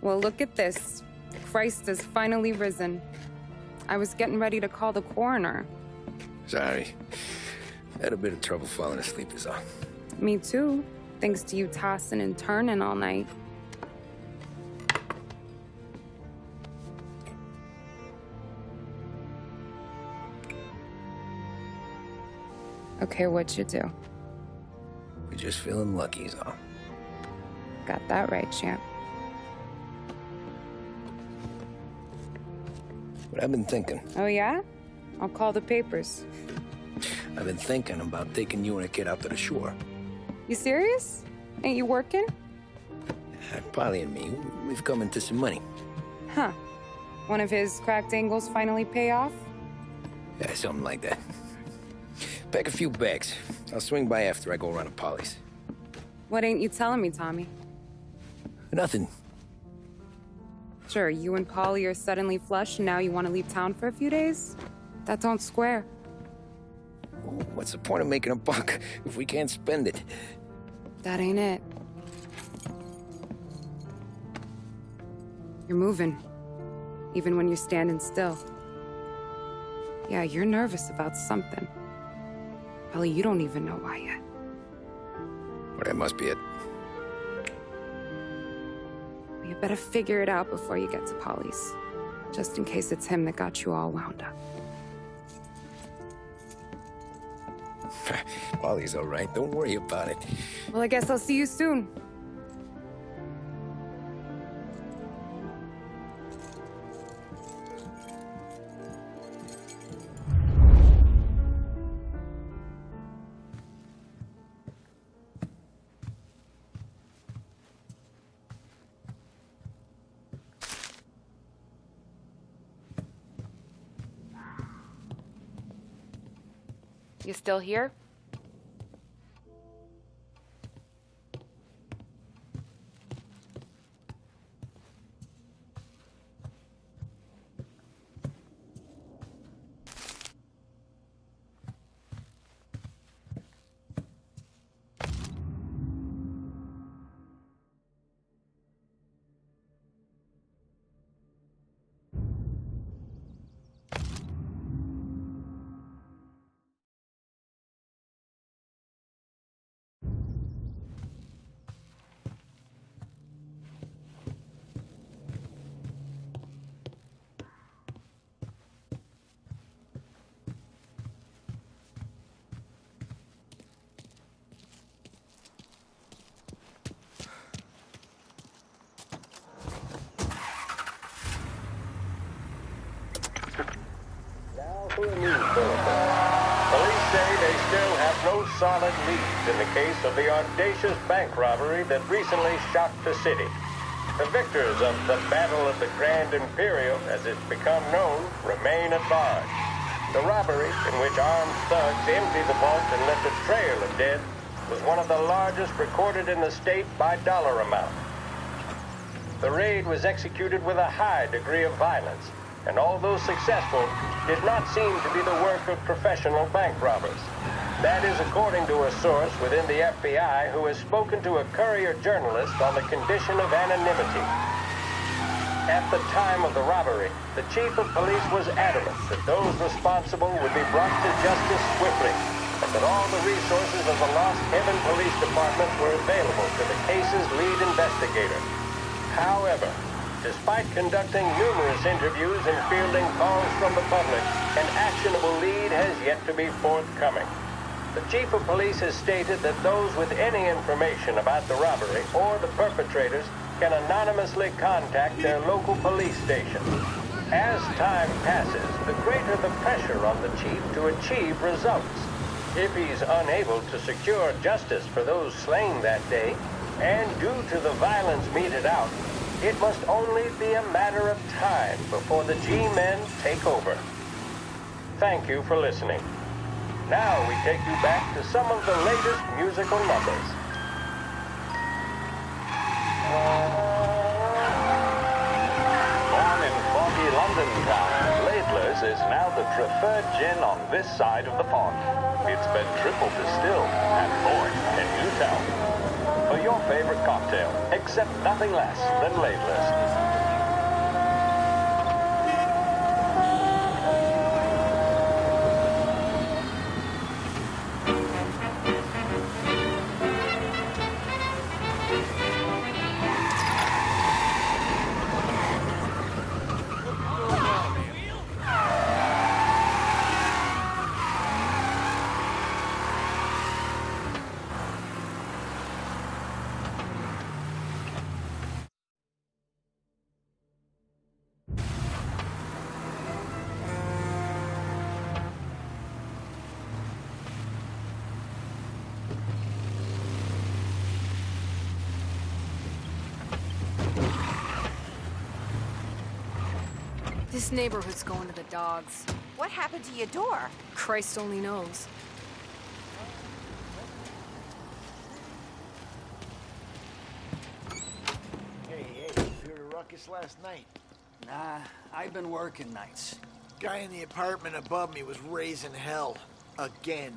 Well, look at this. Christ has finally risen. I was getting ready to call the coroner. Sorry. Had a bit of trouble falling asleep is all. Me too, thanks to you tossing and turning all night. Okay, what'd you do? We're just feeling lucky is all. Got that right, champ. But I've been thinking. Oh, yeah? I'll call the papers. I've been thinking about taking you and a kid out to the shore. You serious? Ain't you working? Polly and me, we've come into some money. Huh. One of his cracked angles finally pay off? Yeah, something like that. Pack a few bags. I'll swing by after I go around to Polly's. What ain't you telling me, Tommy? Nothing. Sure, you and Polly are suddenly flush and now you want to leave town for a few days? That don't square. What's the point of making a buck if we can't spend it? That ain't it. You're moving, even when you're standing still. Yeah, you're nervous about something. Probably you don't even know why yet. Well, that must be it. You better figure it out before you get to Polly's. Just in case it's him that got you all wound up. Polly's all right. Don't worry about it. Well, I guess I'll see you soon. You still here? For a news bulletin. Police say they still have no solid leads in the case of the audacious bank robbery that recently shocked the city. The victors of the Battle of the Grand Imperial, as it's become known, remain at large. The robbery, in which armed thugs emptied the vault and left a trail of dead, was one of the largest recorded in the state by dollar amount. The raid was executed with a high degree of violence, and although successful, did not seem to be the work of professional bank robbers. That is according to a source within the FBI who has spoken to a Courier journalist on the condition of anonymity. At the time of the robbery, the chief of police was adamant that those responsible would be brought to justice swiftly, and that all the resources of the Lost Heaven Police Department were available to the case's lead investigator. However, despite conducting numerous interviews and fielding calls from the public, an actionable lead has yet to be forthcoming. The chief of police has stated that those with any information about the robbery or the perpetrators can anonymously contact their local police station. As time passes, the greater the pressure on the chief to achieve results. If he's unable to secure justice for those slain that day, and due to the violence meted out, it must only be a matter of time before the G-men take over. Thank you for listening. Now we take you back to some of the latest musical numbers. Born in foggy London town, Laidler's is now the preferred gin on this side of the pond. It's been triple distilled, and boy, can you tell. for your favorite cocktail, except nothing less than Laidless. This neighborhood's going to the dogs. What happened to your door? Christ only knows. Hey, you heard a ruckus last night? Nah, I've been working nights. Guy in the apartment above me was raising hell. Again.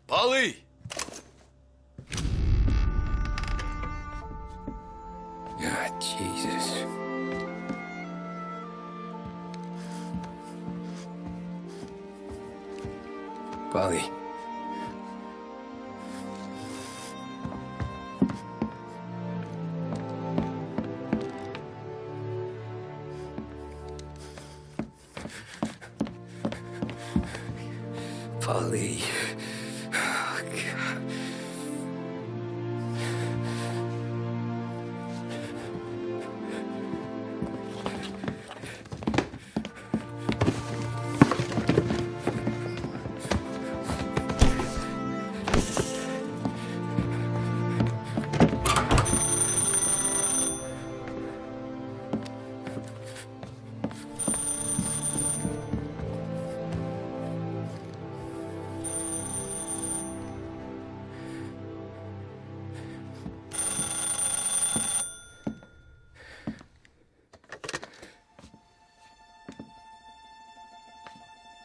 Polly! Ah, Jesus. Polly. Polly. Oh, God.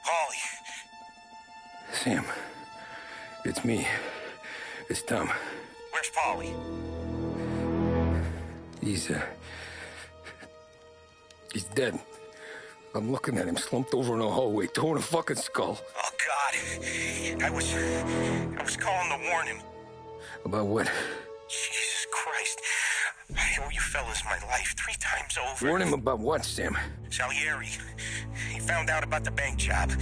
Paulie. Sam, it's me. It's Tom. Where's Paulie? He's dead. I'm looking at him slumped over in a hallway, torn a fucking skull. Oh, God. I was calling to warn him. About what? Jesus Christ. I owe you fellas my life 3 times over. Warn him about what, Sam? Salieri. He found out about the bank job.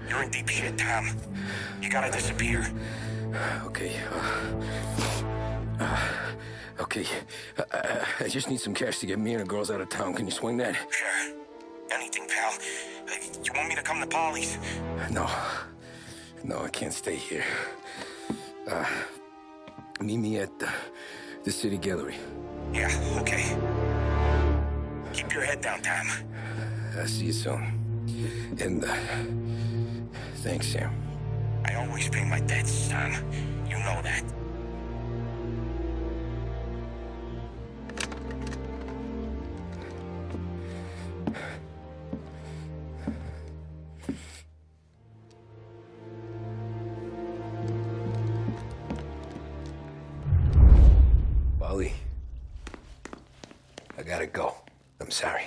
You're in deep shit, Tom. You gotta disappear. Okay. Okay. I just need some cash to get me and the girls out of town. Can you swing that? Sure. Anything, pal. You want me to come to Polly's? No. No, I can't stay here. Meet me at the city gallery. Yeah, okay. Keep your head down, Tom. I'll see you soon. And, thanks, Sam. I always pay my debts, Tom. You know that. Polly, I gotta go. I'm sorry.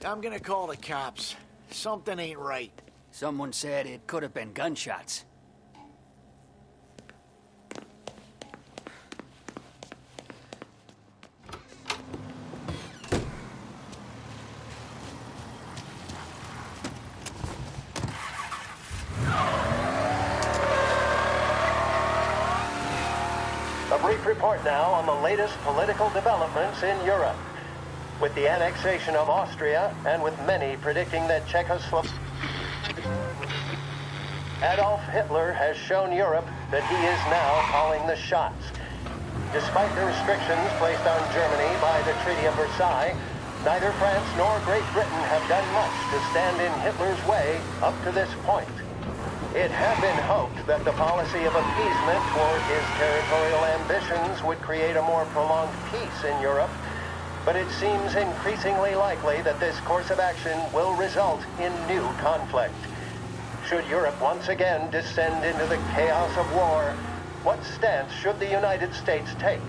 I'm gonna call the cops. Something ain't right. Someone said it could have been gunshots. brief report now on the latest political developments in Europe. With the annexation of Austria, and with many predicting that Czechoslovakia... Adolf Hitler has shown Europe that he is now calling the shots. Despite the restrictions placed on Germany by the Treaty of Versailles, neither France nor Great Britain have done much to stand in Hitler's way up to this point. It had been hoped that the policy of appeasement toward his territorial ambitions would create a more prolonged peace in Europe, but it seems increasingly likely that this course of action will result in new conflict. Should Europe once again descend into the chaos of war, what stance should the United States take?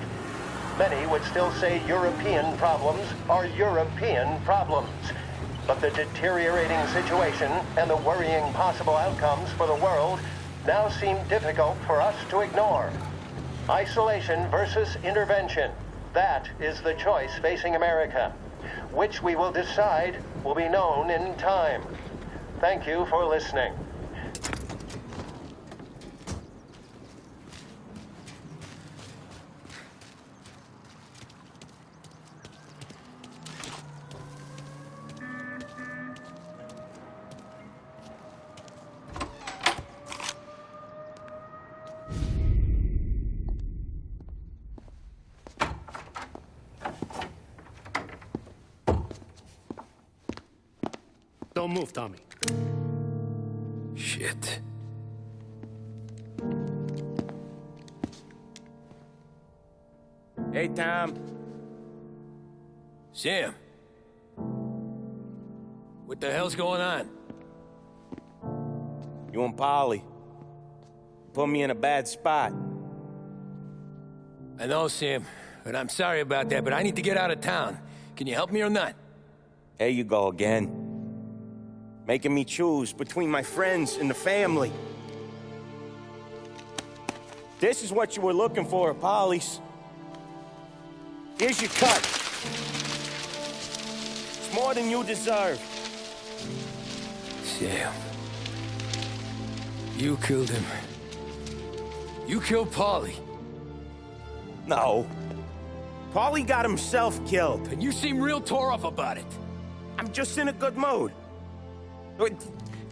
Many would still say European problems are European problems. But the deteriorating situation and the worrying possible outcomes for the world now seem difficult for us to ignore. Isolation versus intervention. That is the choice facing America. Which we will decide will be known in time. Thank you for listening. Don't move, Tommy. Shit. Hey, Tom. Sam. What the hell's going on? You and Polly put me in a bad spot. I know, Sam, and I'm sorry about that, but I need to get out of town. Can you help me or not? There you go again. Making me choose between my friends and the family. This is what you were looking for at Polly's. Here's your cut. It's more than you deserve. Sam. You killed him. You killed Paulie. No. Polly got himself killed. And you seem real tore up about it. I'm just in a good mood.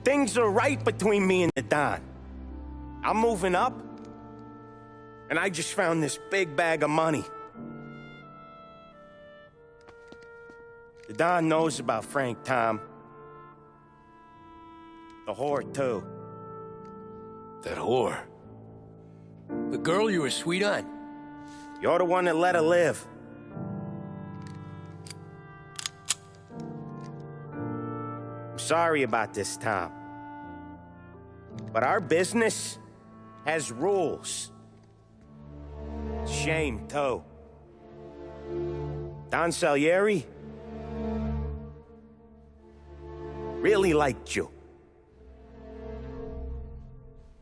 Things are right between me and the Don. I'm moving up, and I just found this big bag of money. The Don knows about Frank, Tom. The whore, too. That whore? The girl you were sweet on? You're the one that let her live. I'm sorry about this, Tom. But our business has rules. Shame, too. Don Salieri really liked you.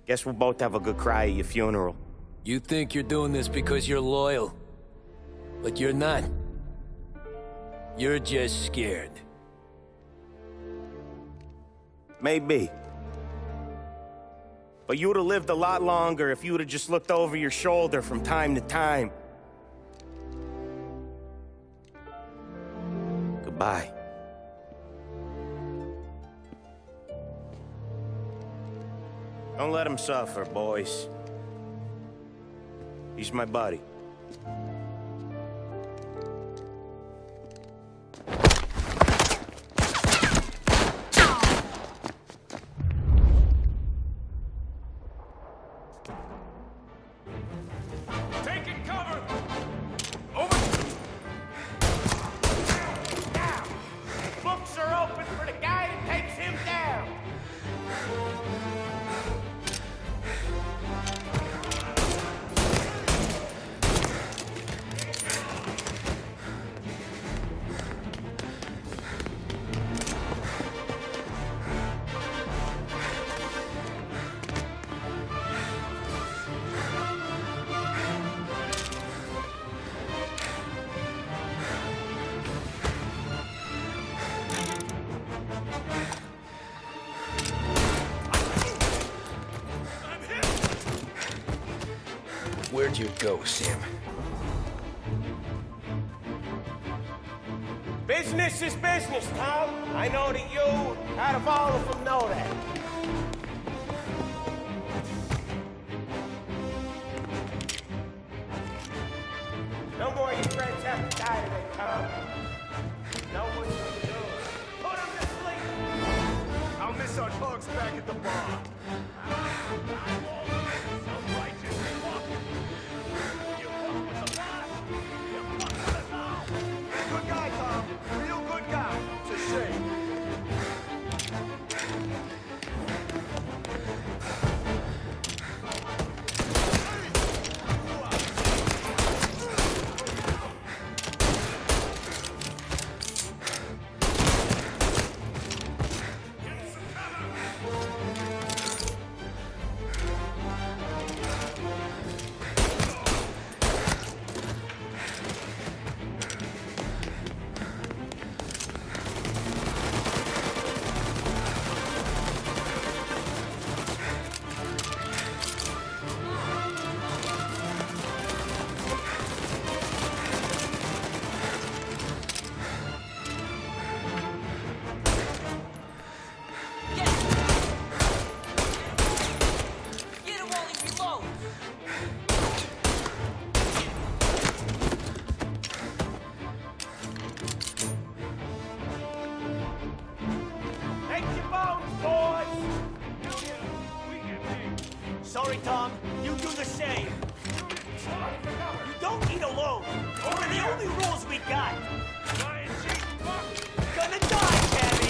Guess we'll both have a good cry at your funeral. You think you're doing this because you're loyal, but you're not. You're just scared. Maybe. But you'd have lived a lot longer if you'd have just looked over your shoulder from time to time. Goodbye. Don't let him suffer, boys. He's my buddy. Taking cover! Over! Now! Books are open for the guy that takes him down! Where'd you go, Sam? Business is business, Tom. I know that you, out of all of them, know that. No more of your friends have to die today, Tom. Know what you do. Put them to sleep. I'll miss our talks back at the bar. Good guy, Tom. Real good guy. It's a shame. Sorry, Tom. You do the same. You don't eat alone. Those are the only rules we got. Gonna die, Cabby.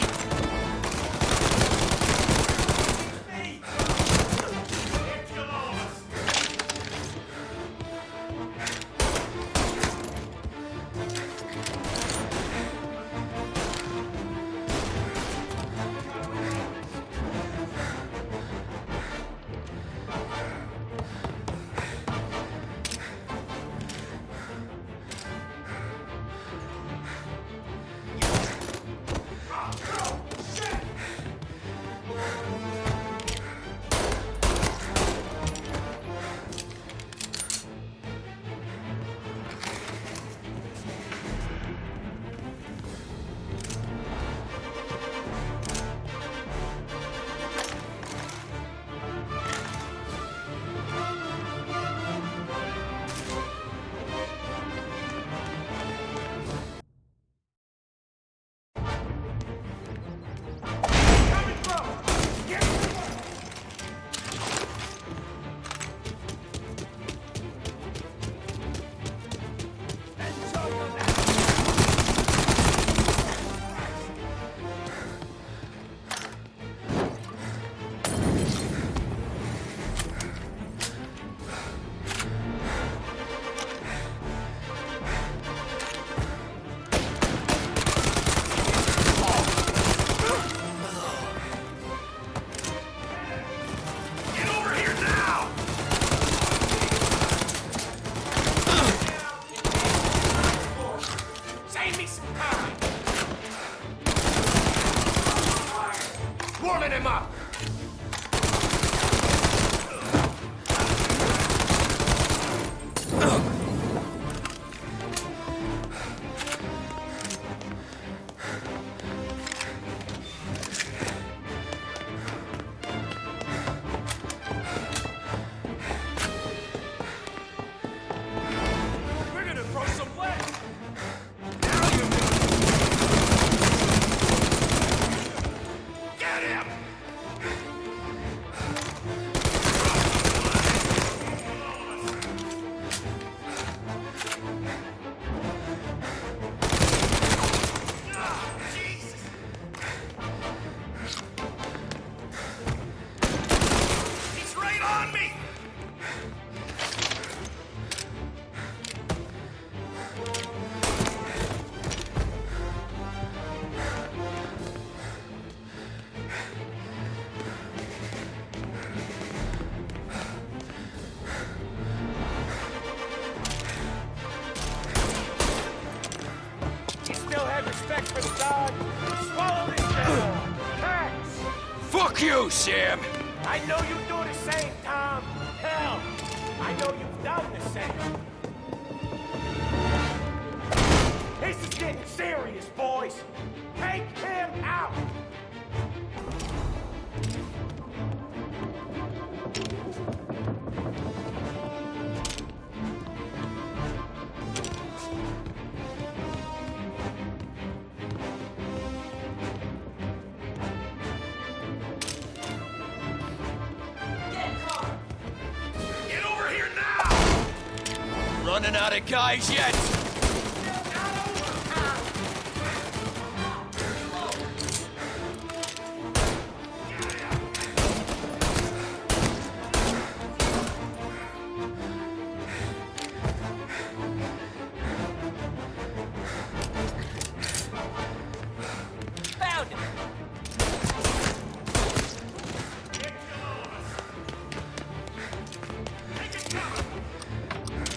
Warming him up! We're gonna throw some lead. Get him! He's right on me! You still have respect for the dog? Swallow this down. Thanks. Fuck you, Sam! I know you do the same, Tom. Hell, I know you've down the same. This is getting serious, boys. Take him out. Get over here now! Running out of guys yet?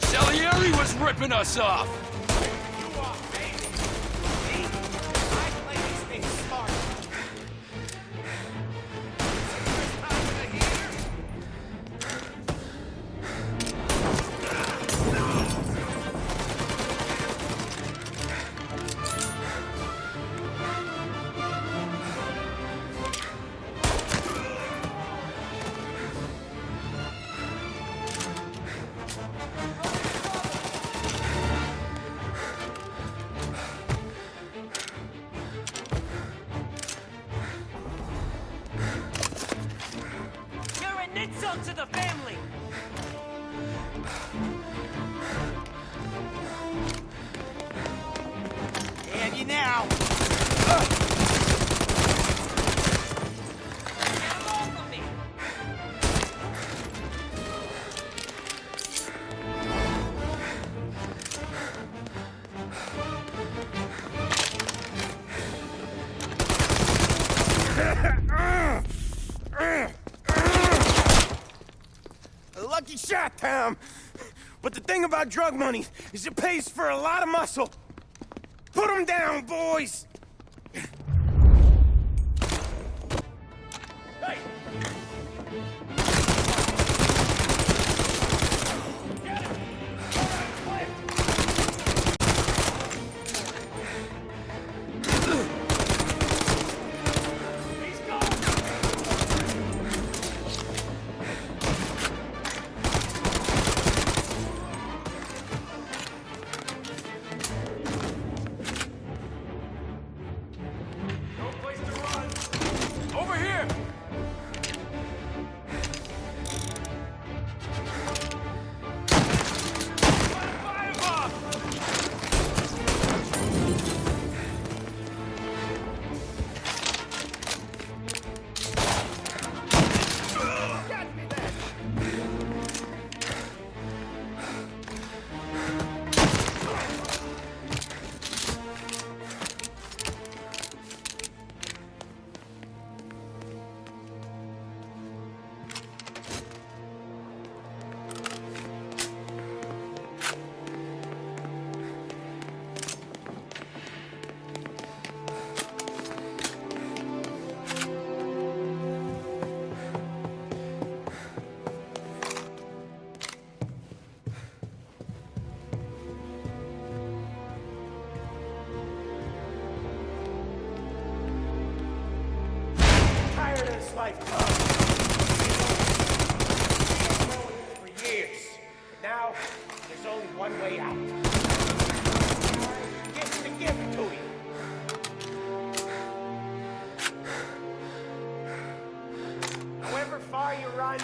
Salieri was ripping us off! You are, baby. See? I play these things smart. This time of the year. You're an insult to the family! Have you now? Get off of me! A lucky shot, Tom. But the thing about drug money is it pays for a lot of muscle. Put him down, boys! Hey! He's gone! No place to run! Over here! Fire off! Got me there! Tired of this life, Tom. For years. Now, there's only one way out. Gifts to give to you. However far you run,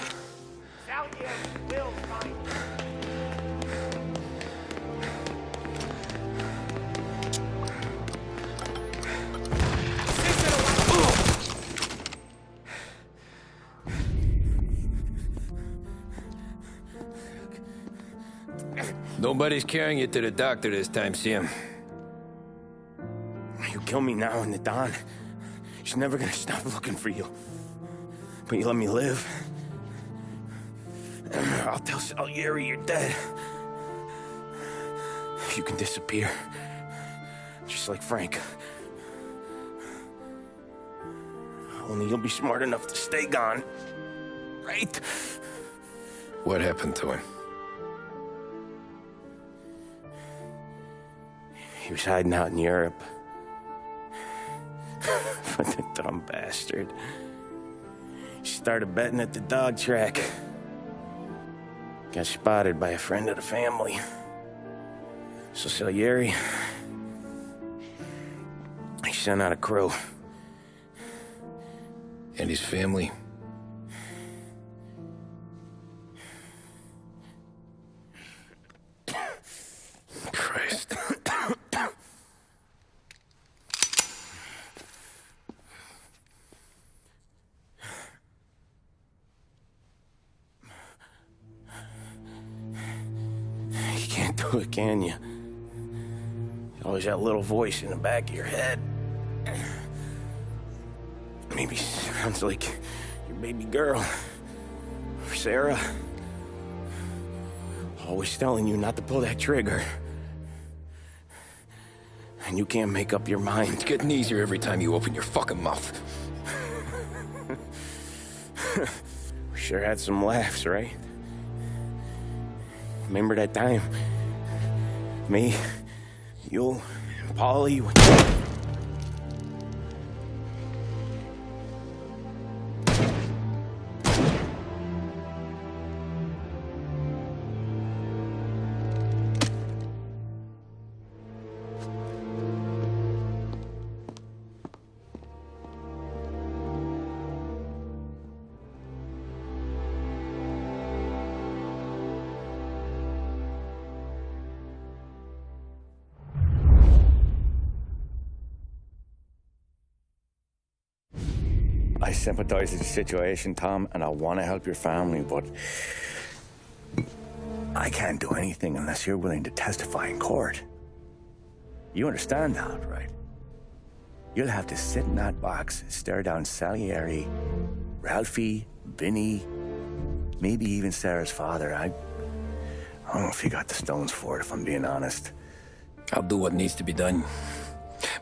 Salieri will find you. Nobody's carrying you to the doctor this time, Sam. You kill me now in the dawn. She's never gonna stop looking for you. But you let me live. I'll tell Salieri you're dead. You can disappear. Just like Frank. Only you'll be smart enough to stay gone. Right? What happened to him? He was hiding out in Europe. But the dumb bastard. He started betting at the dog track. Got spotted by a friend of the family. So Salieri, he sent out a crew. And his family? Christ. You can't do it, can you? Always that little voice in the back of your head. Maybe sounds like your baby girl. Or Sarah. Always telling you not to pull that trigger. And you can't make up your mind. It's getting easier every time you open your fucking mouth. We sure had some laughs, right? Remember that time? Me, you, and Paulie. I sympathize with the situation, Tom, and I want to help your family, but I can't do anything unless you're willing to testify in court. You understand that, right? You'll have to sit in that box, stare down Salieri, Ralphie, Vinny, maybe even Sarah's father. I don't know if you got the stones for it, if I'm being honest. I'll do what needs to be done.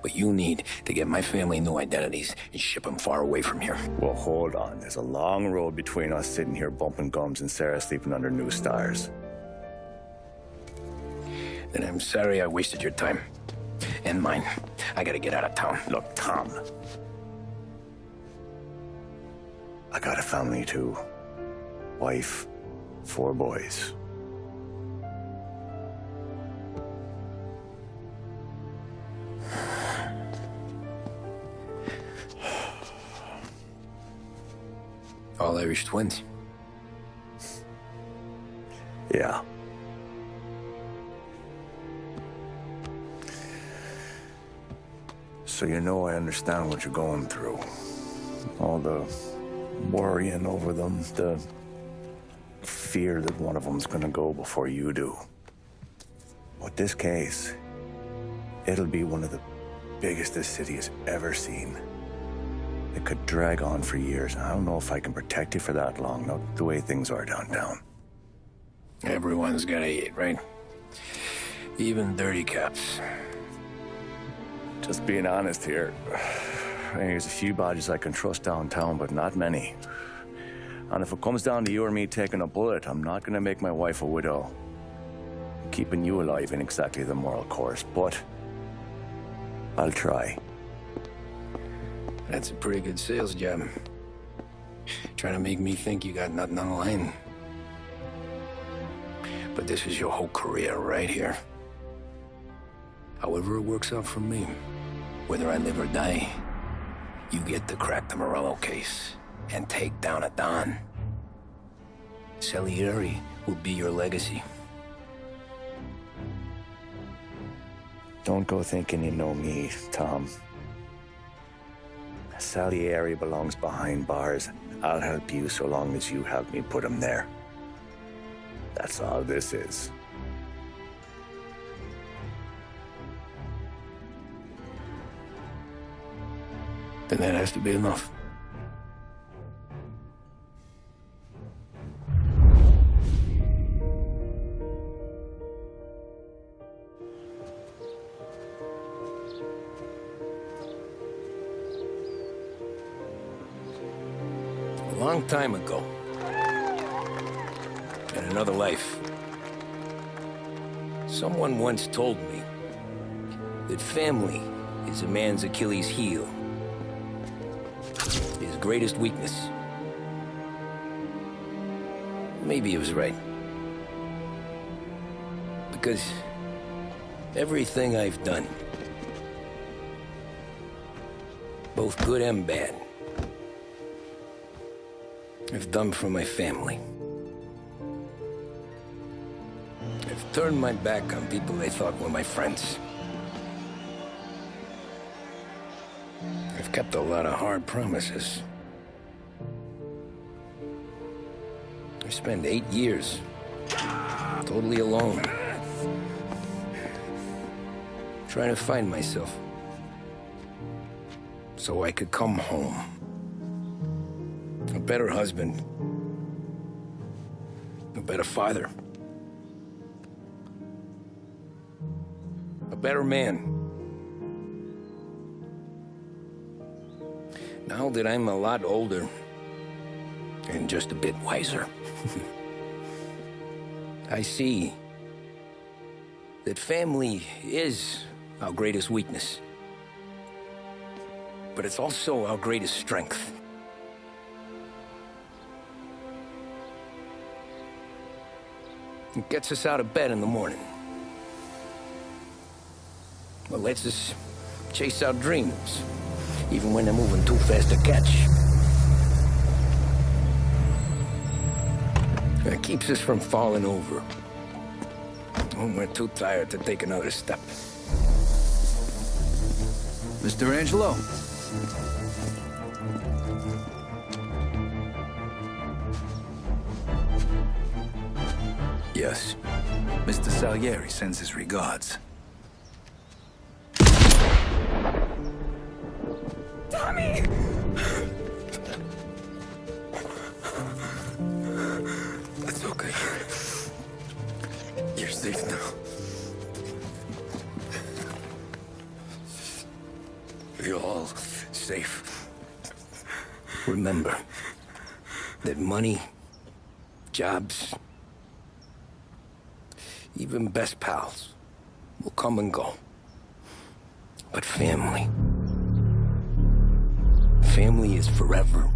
But you need to get my family new identities and ship them far away from here. Well, hold on. There's a long road between us sitting here bumping gums and Sarah sleeping under new stars. Then I'm sorry I wasted your time. And mine. I gotta get out of town. Look, Tom. I got a family too. Wife, 4 boys. All Irish twins. Yeah. So you know I understand what you're going through. All the worrying over them, the fear that one of them's gonna go before you do. But this case, it'll be one of the biggest this city has ever seen. It could drag on for years. I don't know if I can protect you for that long, not the way things are downtown. Everyone's gotta eat, right? Even dirty cops. Just being honest here, there's a few bodies I can trust downtown, but not many. And if it comes down to you or me taking a bullet, I'm not gonna make my wife a widow. Keeping you alive ain't exactly the moral course, but I'll try. That's a pretty good sales job. Trying to make me think you got nothing on the line. But this is your whole career right here. However it works out for me, whether I live or die, you get to crack the Morello case and take down a Don. Salieri will be your legacy. Don't go thinking you know me, Tom. Salieri belongs behind bars. I'll help you so long as you help me put him there. That's all this is. Then that has to be enough. A long time ago, in another life, someone once told me that family is a man's Achilles heel, his greatest weakness. Maybe he was right. Because everything I've done, both good and bad, I've done for my family. I've turned my back on people they thought were my friends. I've kept a lot of hard promises. I spent 8 years totally alone, trying to find myself so I could come home. A better husband, a better father, a better man. Now that I'm a lot older and just a bit wiser, I see that family is our greatest weakness, but it's also our greatest strength. It gets us out of bed in the morning. It lets us chase our dreams, even when they're moving too fast to catch. It keeps us from falling over when we're too tired to take another step. Mr. Angelo? Yes. Mr. Salieri sends his regards. Tommy! That's okay. You're safe now. You're all safe. Remember that money, jobs, even best pals will come and go. But family is forever.